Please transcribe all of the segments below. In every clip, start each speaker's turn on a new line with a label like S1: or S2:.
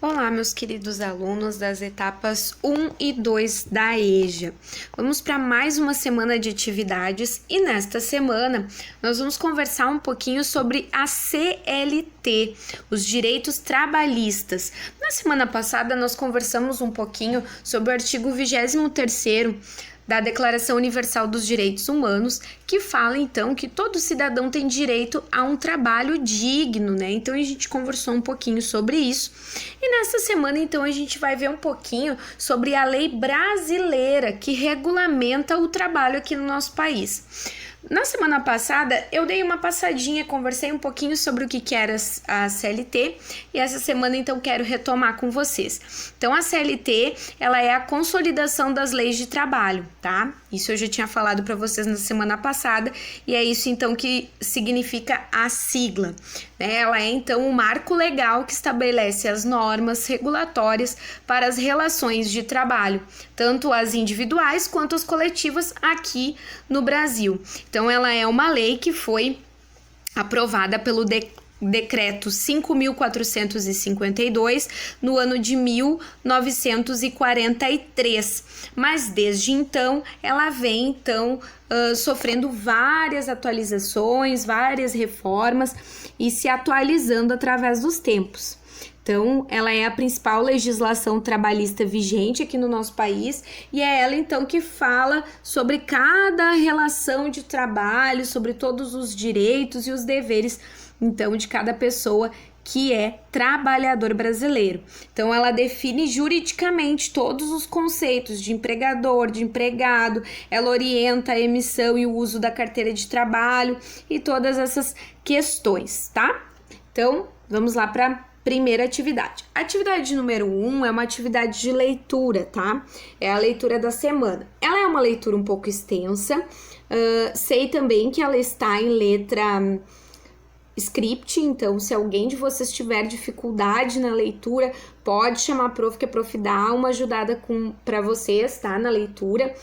S1: Olá, meus queridos alunos das etapas 1 e 2 da EJA. Vamos para mais uma semana de atividades e nesta semana nós vamos conversar um pouquinho sobre a CLT, os direitos trabalhistas. Na semana passada nós conversamos um pouquinho sobre o artigo 23º da Declaração Universal dos Direitos Humanos, que fala então que todo cidadão tem direito a um trabalho digno, né? Então a gente conversou um pouquinho sobre isso. E nessa semana então a gente vai ver um pouquinho sobre a lei brasileira que regulamenta o trabalho aqui no nosso país. Na semana passada eu dei uma passadinha, conversei um pouquinho sobre o que era a CLT e essa semana então quero retomar com vocês. Então a CLT, ela é a consolidação das leis de trabalho, tá? Isso eu já tinha falado para vocês na semana passada e é isso então que significa a sigla, né? Ela é então um marco legal que estabelece as normas regulatórias para as relações de trabalho, tanto as individuais quanto as coletivas aqui no Brasil. Então, ela é uma lei que foi aprovada pelo Decreto 5.452 no ano de 1943, mas desde então ela vem sofrendo várias atualizações, várias reformas e se atualizando através dos tempos. Então, ela é a principal legislação trabalhista vigente aqui no nosso país e é ela, então, que fala sobre cada relação de trabalho, sobre todos os direitos e os deveres, então, de cada pessoa que é trabalhador brasileiro. Então, ela define juridicamente todos os conceitos de empregador, de empregado, ela orienta a emissão e o uso da carteira de trabalho e todas essas questões, tá? Então, vamos lá para primeira atividade. A atividade número 1 é uma atividade de leitura, tá? É a leitura da semana. Ela é uma leitura um pouco extensa. Sei também que ela está em letra script, então se alguém de vocês tiver dificuldade na leitura, pode chamar a prof, que a prof dá uma ajudada para vocês, tá? Na leitura.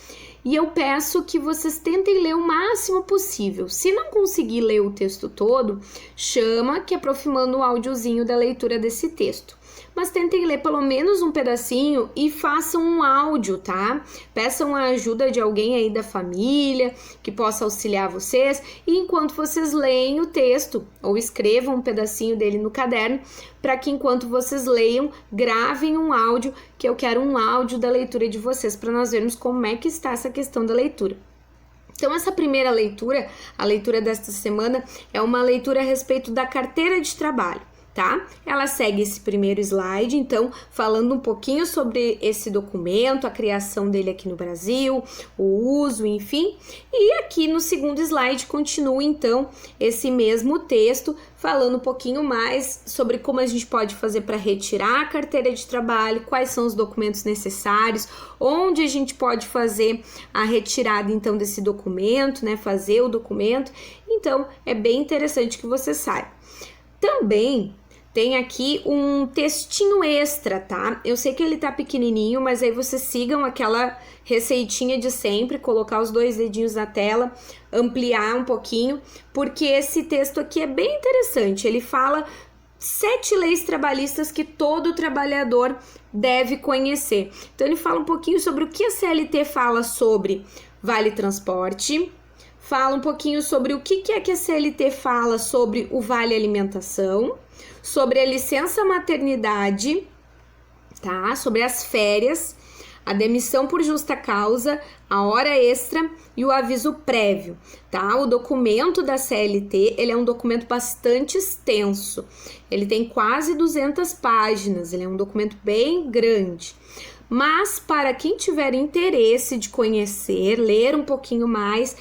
S1: E eu peço que vocês tentem ler o máximo possível. Se não conseguir ler o texto todo, chama que a prof manda um áudiozinho da leitura desse texto. Mas tentem ler pelo menos um pedacinho e façam um áudio, tá? Peçam a ajuda de alguém aí da família que possa auxiliar vocês. E enquanto vocês leem o texto, ou escrevam um pedacinho dele no caderno, para que enquanto vocês leiam, gravem um áudio, que eu quero um áudio da leitura de vocês, para nós vermos como é que está essa questão da leitura. Então, essa primeira leitura, a leitura desta semana, é uma leitura a respeito da carteira de trabalho, tá? Ela segue esse primeiro slide, então, falando um pouquinho sobre esse documento, a criação dele aqui no Brasil, o uso, enfim. E aqui no segundo slide continua, então, esse mesmo texto, falando um pouquinho mais sobre como a gente pode fazer para retirar a carteira de trabalho, quais são os documentos necessários, onde a gente pode fazer a retirada, então, desse documento, né? Fazer o documento. Então, é bem interessante que você saiba. Também tem aqui um textinho extra, tá? Eu sei que ele tá pequenininho, mas aí vocês sigam aquela receitinha de sempre, colocar os 2 dedinhos na tela, ampliar um pouquinho, porque esse texto aqui é bem interessante. Ele fala 7 leis trabalhistas que todo trabalhador deve conhecer. Então, ele fala um pouquinho sobre o que a CLT fala sobre vale transporte, fala um pouquinho sobre o que é que a CLT fala sobre o vale alimentação, sobre a licença maternidade, tá? Sobre as férias, a demissão por justa causa, a hora extra e o aviso prévio, tá? O documento da CLT, ele é um documento bastante extenso. Ele tem quase 200 páginas, ele é um documento bem grande. Mas para quem tiver interesse de conhecer, ler um pouquinho mais,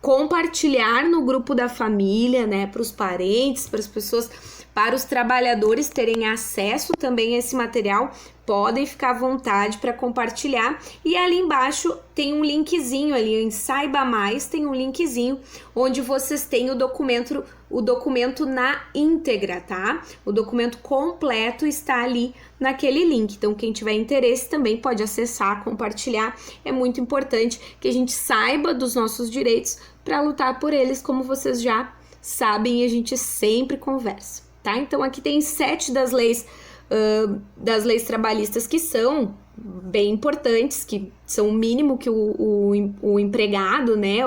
S1: compartilhar no grupo da família, né, para os parentes, para as pessoas, para os trabalhadores terem acesso também a esse material, podem ficar à vontade para compartilhar. E ali embaixo tem um linkzinho ali, em Saiba Mais, tem um linkzinho onde vocês têm o documento na íntegra, tá? O documento completo está ali naquele link. Então, quem tiver interesse também pode acessar, compartilhar. É muito importante que a gente saiba dos nossos direitos para lutar por eles, como vocês já sabem e a gente sempre conversa, tá? Então, aqui tem 7 das leis das leis trabalhistas que são bem importantes, que são o mínimo que o empregado, né,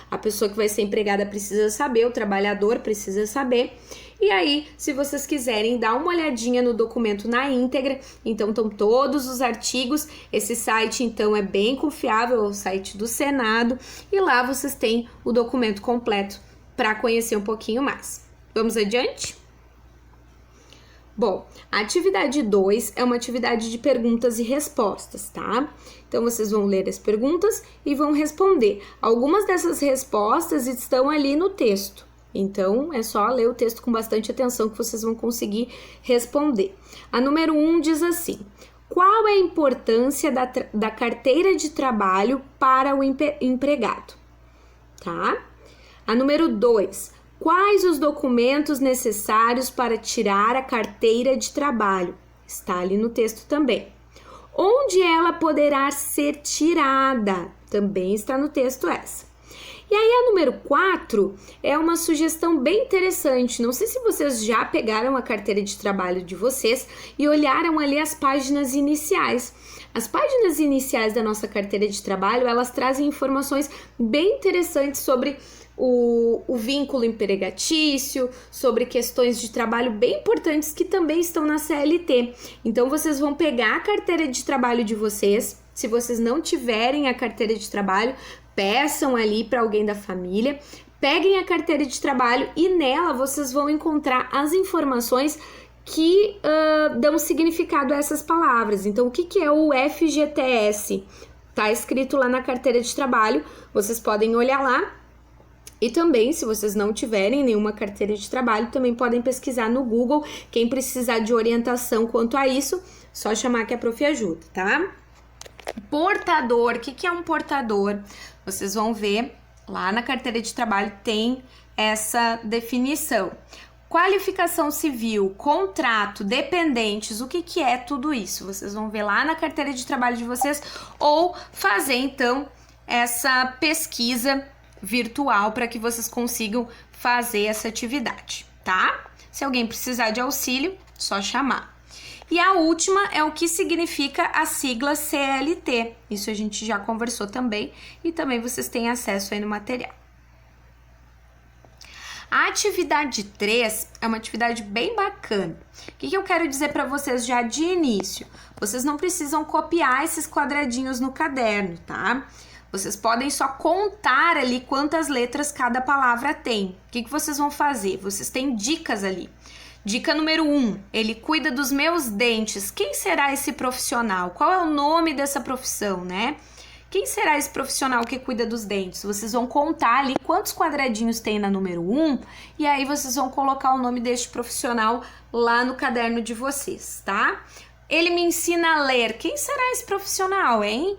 S1: a pessoa que vai ser empregada precisa saber, o trabalhador precisa saber. E aí, se vocês quiserem dar uma olhadinha no documento na íntegra, então estão todos os artigos. Esse site, então, é bem confiável, é o site do Senado, e lá vocês têm o documento completo para conhecer um pouquinho mais. Vamos adiante? Bom, a atividade 2 é uma atividade de perguntas e respostas, tá? Então, vocês vão ler as perguntas e vão responder. Algumas dessas respostas estão ali no texto. Então, é só ler o texto com bastante atenção que vocês vão conseguir responder. A número 1 diz assim: qual é a importância da carteira de trabalho para o empregado? Tá? A número 2, quais os documentos necessários para tirar a carteira de trabalho? Está ali no texto também. Onde ela poderá ser tirada? Também está no texto essa. E aí a número 4 é uma sugestão bem interessante. Não sei se vocês já pegaram a carteira de trabalho de vocês e olharam ali as páginas iniciais. As páginas iniciais da nossa carteira de trabalho, elas trazem informações bem interessantes sobre o vínculo empregatício, sobre questões de trabalho bem importantes que também estão na CLT. Então, vocês vão pegar a carteira de trabalho de vocês. Se vocês não tiverem a carteira de trabalho, peçam ali para alguém da família, peguem a carteira de trabalho e nela vocês vão encontrar as informações que dão significado a essas palavras. Então, o que é o FGTS? Tá escrito lá na carteira de trabalho, vocês podem olhar lá. E também, se vocês não tiverem nenhuma carteira de trabalho, também podem pesquisar no Google. Quem precisar de orientação quanto a isso, só chamar que a prof ajuda, tá? Portador, o que é um portador? Vocês vão ver lá na carteira de trabalho tem essa definição. Qualificação civil, contrato, dependentes, o que é tudo isso? Vocês vão ver lá na carteira de trabalho de vocês ou fazer então essa pesquisa virtual para que vocês consigam fazer essa atividade, tá? Se alguém precisar de auxílio, só chamar. E a última é o que significa a sigla CLT. Isso a gente já conversou também e também vocês têm acesso aí no material. A atividade 3 é uma atividade bem bacana. O que eu quero dizer para vocês já de início? Vocês não precisam copiar esses quadradinhos no caderno, tá? Vocês podem só contar ali quantas letras cada palavra tem. O que vocês vão fazer? Vocês têm dicas ali. Dica número 1, ele cuida dos meus dentes. Quem será esse profissional? Qual é o nome dessa profissão, né? Quem será esse profissional que cuida dos dentes? Vocês vão contar ali quantos quadradinhos tem na número 1 e aí vocês vão colocar o nome deste profissional lá no caderno de vocês, tá? Ele me ensina a ler. Quem será esse profissional, hein?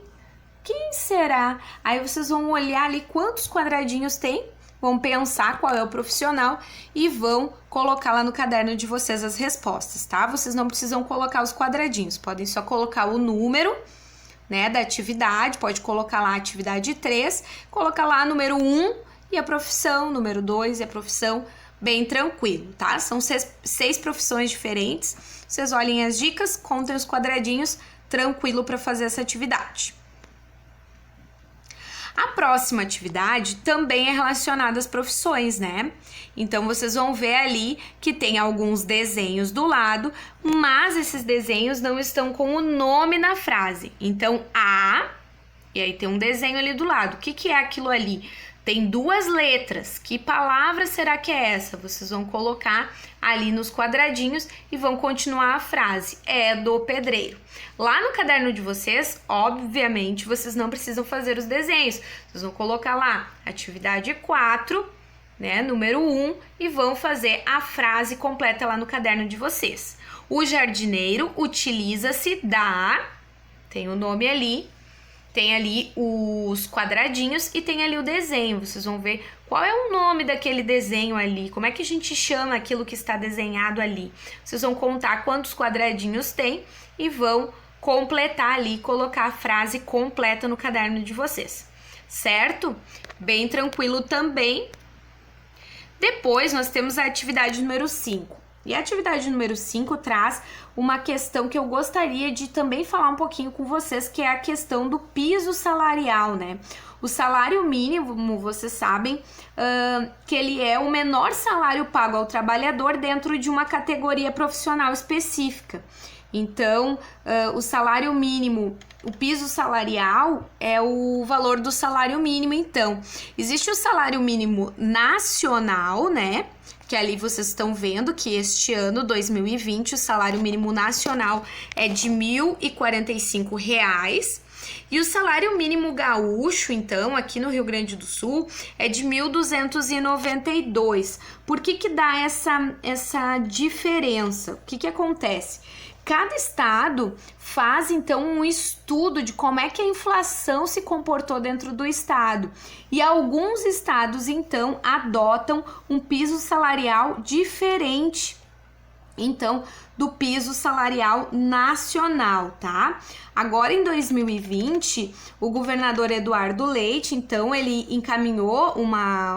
S1: Quem será? Aí vocês vão olhar ali quantos quadradinhos tem, vão pensar qual é o profissional e vão colocar lá no caderno de vocês as respostas, tá? Vocês não precisam colocar os quadradinhos, podem só colocar o número, né, da atividade, pode colocar lá a atividade 3, colocar lá número 1 e a profissão, número 2 e a profissão, bem tranquilo, tá? São seis profissões diferentes, vocês olhem as dicas, contem os quadradinhos, tranquilo para fazer essa atividade. A próxima atividade também é relacionada às profissões, né? Então, vocês vão ver ali que tem alguns desenhos do lado, mas esses desenhos não estão com o nome na frase. Então, e aí tem um desenho ali do lado. O que é aquilo ali? Tem duas letras. Que palavra será que é essa? Vocês vão colocar ali nos quadradinhos e vão continuar a frase. É do pedreiro. Lá no caderno de vocês, obviamente, vocês não precisam fazer os desenhos. Vocês vão colocar lá atividade 4, né, número 1, e vão fazer a frase completa lá no caderno de vocês. O jardineiro utiliza-se da... Tem o nome ali. Tem ali os quadradinhos e tem ali o desenho. Vocês vão ver qual é o nome daquele desenho ali, como é que a gente chama aquilo que está desenhado ali. Vocês vão contar quantos quadradinhos tem e vão completar ali, colocar a frase completa no caderno de vocês, certo? Bem tranquilo também. Depois nós temos a atividade número 5. E a atividade número 5 traz uma questão que eu gostaria de também falar um pouquinho com vocês, que é a questão do piso salarial, né? O salário mínimo, vocês sabem que ele é o menor salário pago ao trabalhador dentro de uma categoria profissional específica. Então, o salário mínimo, o piso salarial é o valor do salário mínimo. Então, existe o salário mínimo nacional, né? Que ali vocês estão vendo que este ano, 2020, o salário mínimo nacional é de R$ 1.045. E o salário mínimo gaúcho, então, aqui no Rio Grande do Sul, é de 1.292. Por que dá essa diferença? O que acontece? Cada estado faz, então, um estudo de como é que a inflação se comportou dentro do estado. E alguns estados, então, adotam um piso salarial diferente, então, do piso salarial nacional, tá? Agora, em 2020, o governador Eduardo Leite, então, ele encaminhou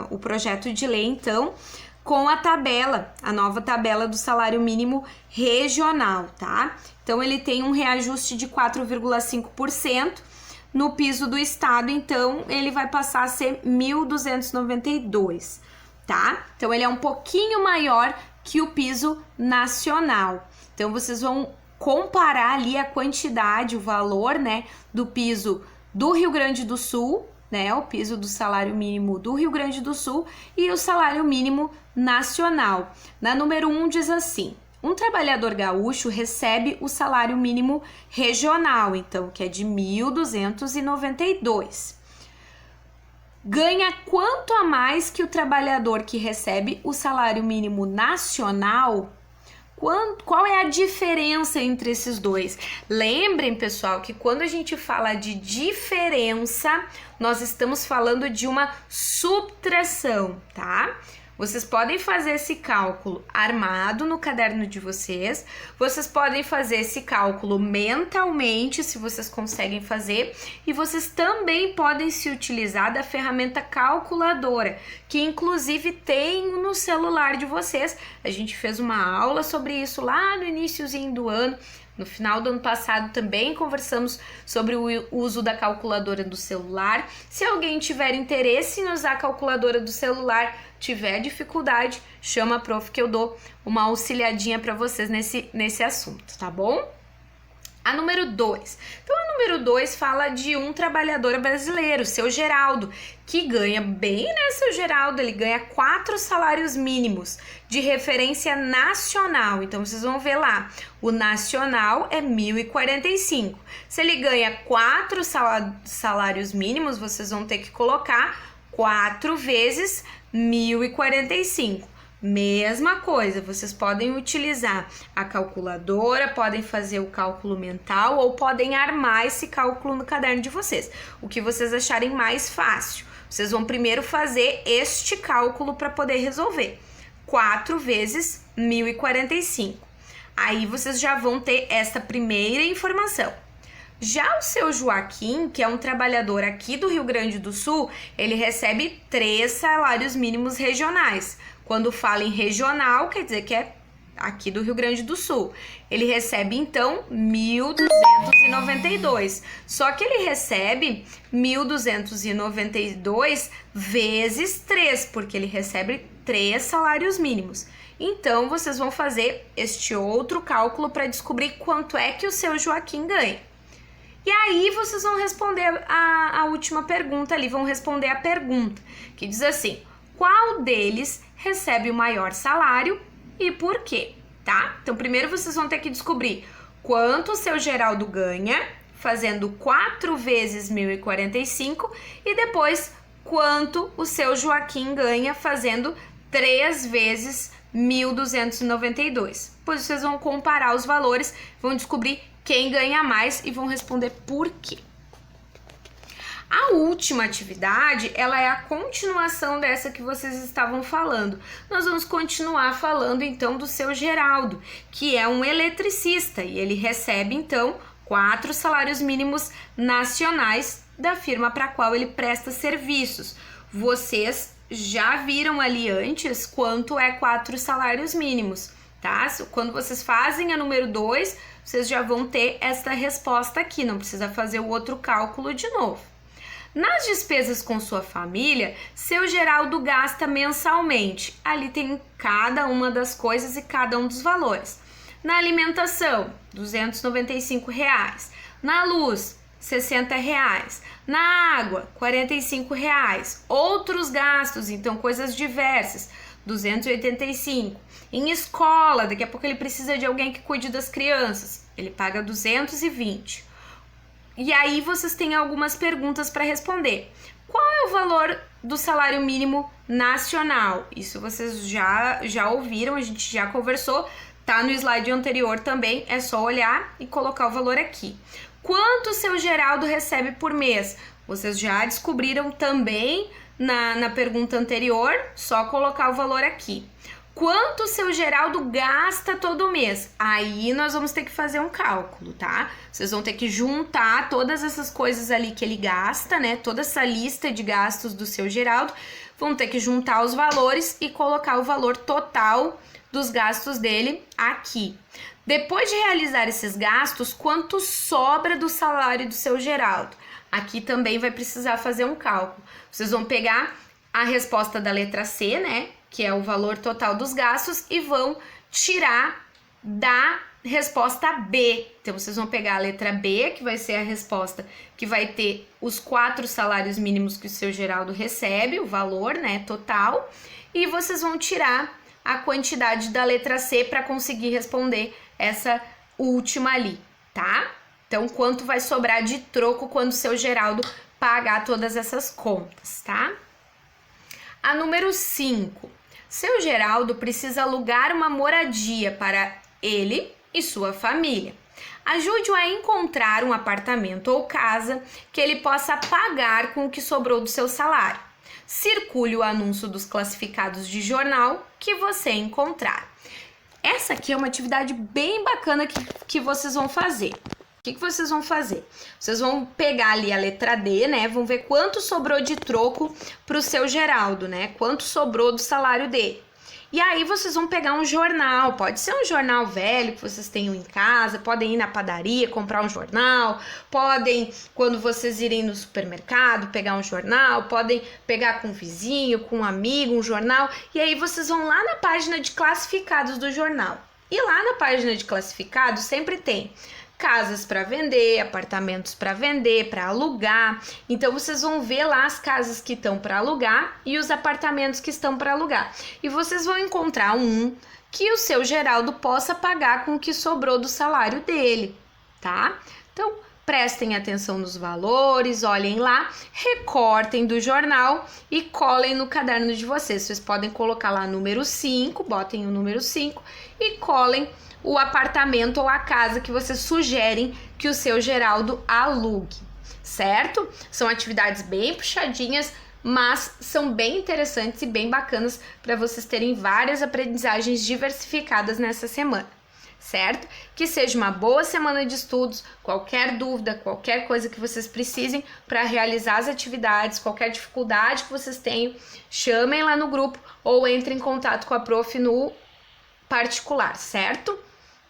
S1: o projeto de lei, então, com a nova tabela do salário mínimo regional, tá? Então, ele tem um reajuste de 4,5%. No piso do estado, então, ele vai passar a ser 1.292, tá? Então, ele é um pouquinho maior que o piso nacional. Então, vocês vão comparar ali a quantidade, o valor, né, do piso do Rio Grande do Sul, né, o piso do salário mínimo do Rio Grande do Sul e o salário mínimo nacional. Na número 1 diz assim: um trabalhador gaúcho recebe o salário mínimo regional, então, que é de 1.292. Ganha quanto a mais que o trabalhador que recebe o salário mínimo nacional? Qual é a diferença entre esses dois? Lembrem, pessoal, que quando a gente fala de diferença, nós estamos falando de uma subtração, tá? Vocês podem fazer esse cálculo armado no caderno de vocês, vocês podem fazer esse cálculo mentalmente, se vocês conseguem fazer, e vocês também podem se utilizar da ferramenta calculadora, que inclusive tem no celular de vocês. A gente fez uma aula sobre isso lá no iniciozinho do ano. No final do ano passado também conversamos sobre o uso da calculadora do celular. Se alguém tiver interesse em usar a calculadora do celular, tiver dificuldade, chama a prof que eu dou uma auxiliadinha para vocês nesse assunto, tá bom? A número 2. Então, a número 2 fala de um trabalhador brasileiro, seu Geraldo, que ganha bem, né, seu Geraldo? Ele ganha 4 salários mínimos de referência nacional. Então, vocês vão ver lá, o nacional é 1.045. Se ele ganha 4 salários mínimos, vocês vão ter que colocar 4 vezes 1.045. Mesma coisa, vocês podem utilizar a calculadora, podem fazer o cálculo mental ou podem armar esse cálculo no caderno de vocês. O que vocês acharem mais fácil. Vocês vão primeiro fazer este cálculo para poder resolver. 4 vezes 1.045. Aí vocês já vão ter essa primeira informação. Já o seu Joaquim, que é um trabalhador aqui do Rio Grande do Sul, ele recebe 3 salários mínimos regionais. Quando fala em regional, quer dizer que é aqui do Rio Grande do Sul. Ele recebe, então, 1.292. Só que ele recebe 1.292 vezes 3, porque ele recebe 3 salários mínimos. Então, vocês vão fazer este outro cálculo para descobrir quanto é que o seu Joaquim ganha. E aí, vocês vão responder a última pergunta ali, vão responder a pergunta, que diz assim: qual deles recebe o maior salário e por quê, tá? Então, primeiro vocês vão ter que descobrir quanto o seu Geraldo ganha, fazendo 4 vezes 1.045, e depois quanto o seu Joaquim ganha, fazendo 3 vezes 1.292. Depois vocês vão comparar os valores, vão descobrir quem ganha mais e vão responder por quê. A última atividade, ela é a continuação dessa que vocês estavam falando. Nós vamos continuar falando, então, do seu Geraldo, que é um eletricista, e ele recebe, então, 4 salários mínimos nacionais da firma para a qual ele presta serviços. Vocês já viram ali antes quanto é 4 salários mínimos. tá? Quando vocês fazem a número 2, vocês já vão ter esta resposta aqui, não precisa fazer o outro cálculo de novo. Nas despesas com sua família, seu Geraldo gasta mensalmente. Ali tem cada uma das coisas e cada um dos valores. Na alimentação, R$ 295. Na luz, R$ 60. Na água, R$ 45. Outros gastos, então coisas diversas, R$ 285. Em escola, daqui a pouco ele precisa de alguém que cuide das crianças. Ele paga R$ 220. E aí vocês têm algumas perguntas para responder. Qual é o valor do salário mínimo nacional? Isso vocês já ouviram, a gente já conversou, tá no slide anterior também, é só olhar e colocar o valor aqui. Quanto o seu Geraldo recebe por mês? Vocês já descobriram também na pergunta anterior, só colocar o valor aqui. Quanto o seu Geraldo gasta todo mês? Aí nós vamos ter que fazer um cálculo, tá? Vocês vão ter que juntar todas essas coisas ali que ele gasta, né? Toda essa lista de gastos do seu Geraldo. Vão ter que juntar os valores e colocar o valor total dos gastos dele aqui. Depois de realizar esses gastos, quanto sobra do salário do seu Geraldo? Aqui também vai precisar fazer um cálculo. Vocês vão pegar a resposta da letra C, né? Que é o valor total dos gastos, e vão tirar da resposta B. Então, vocês vão pegar a letra B, que vai ser a resposta que vai ter os 4 salários mínimos que o seu Geraldo recebe, o valor, né, total, e vocês vão tirar a quantidade da letra C para conseguir responder essa última ali, tá? Então, quanto vai sobrar de troco quando o seu Geraldo pagar todas essas contas, tá? A número 5. Seu Geraldo precisa alugar uma moradia para ele e sua família. Ajude-o a encontrar um apartamento ou casa que ele possa pagar com o que sobrou do seu salário. Circule o anúncio dos classificados de jornal que você encontrar. Essa aqui é uma atividade bem bacana que vocês vão fazer. O que vocês vão fazer? Vocês vão pegar ali a letra D, né? Vão ver quanto sobrou de troco para o seu Geraldo, né? Quanto sobrou do salário dele. E aí vocês vão pegar um jornal, pode ser um jornal velho que vocês tenham em casa, podem ir na padaria comprar um jornal, podem, quando vocês irem no supermercado, pegar um jornal, podem pegar com um vizinho, com um amigo, um jornal, e aí vocês vão lá na página de classificados do jornal. E lá na página de classificados sempre tem casas para vender, apartamentos para vender, para alugar. Então vocês vão ver lá as casas que estão para alugar e os apartamentos que estão para alugar. E vocês vão encontrar um que o seu Geraldo possa pagar com o que sobrou do salário dele, tá? Então prestem atenção nos valores, olhem lá, recortem do jornal e colhem no caderno de vocês. Vocês podem colocar lá número 5, botem o número 5 e colhem o apartamento ou a casa que vocês sugerem que o seu Geraldo alugue, certo? São atividades bem puxadinhas, mas são bem interessantes e bem bacanas para vocês terem várias aprendizagens diversificadas nessa semana, certo? Que seja uma boa semana de estudos. Qualquer dúvida, qualquer coisa que vocês precisem para realizar as atividades, qualquer dificuldade que vocês tenham, chamem lá no grupo ou entrem em contato com a prof no particular, certo?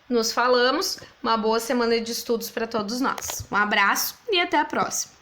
S1: Nos falamos, uma boa semana de estudos para todos nós. Um abraço e até a próxima!